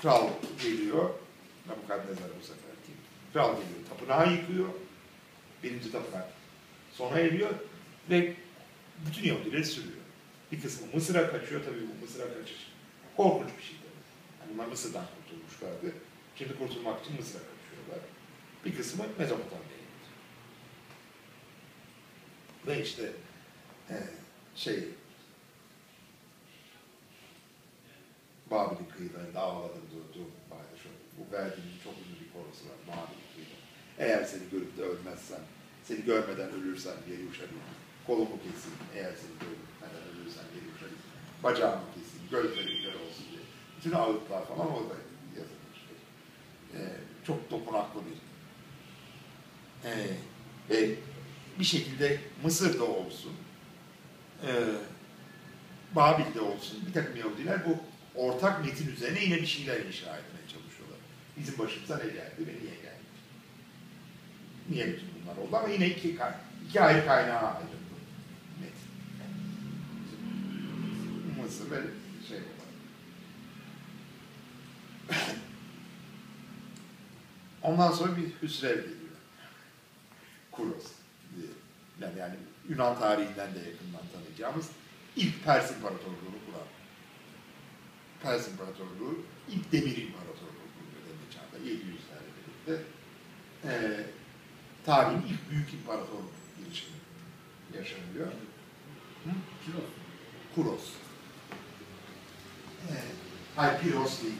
Kral geliyor, Nebukadnezar bu sefer kim? Kral geliyor, tapınağı yıkıyor, birinci tapınak sona eriyor ve bütün Yahudileri sürüyor. Bir kısmı Mısır'a kaçıyor, tabii bu Mısır'a kaçış korkunç bir şey tabii. Yani bunlar Mısır'dan kurtulmuşlardı. Şimdi kurtulmak için Mısır'a kaçıyorlar. Bir kısmı Mezopotamya'ya gidiyor. Ve işte Babil'in kıyılarında ağladım durdu. Bu verdiğinin çok uzun bir korosu var. Babil'in kıyıları. Eğer seni görüp de ölmezsen, seni görmeden ölürsen geri uçarım. Kolumu keseyim. Eğer seni görmeden ölürsen geri uçarım. Bacağımı keseyim. Gözlerimler olsun diye. Bütün ağıtlar falan orada yazılmıştır. Çok dokunaklı bir. Ve bir şekilde Mısır'da olsun, Babil'de olsun bir takım Yahudiler bu ortak metin üzerine yine bir şeyler inşa etmeye çalışıyorlar. Bizim başımıza ne geldi ve niye geldi? Niye bütün bunlar oldu? Ama yine iki ayrı kaynağa ayrıldı metin. Mısır ve şey olarak. Ondan sonra bir Hüsrev geliyor. Kuros diye. Yani Yunan tarihinden de yakından tanıyacağımız ilk Pers İmparatorluğu'nu kuran. Pers İmparatorluğu ilk Demir İmparatorluğu döneminde çağda 700'lerle birlikte tarihin ilk büyük imparatorluk girişimi yaşanıyor. Kuros. Hayır, Piros değil.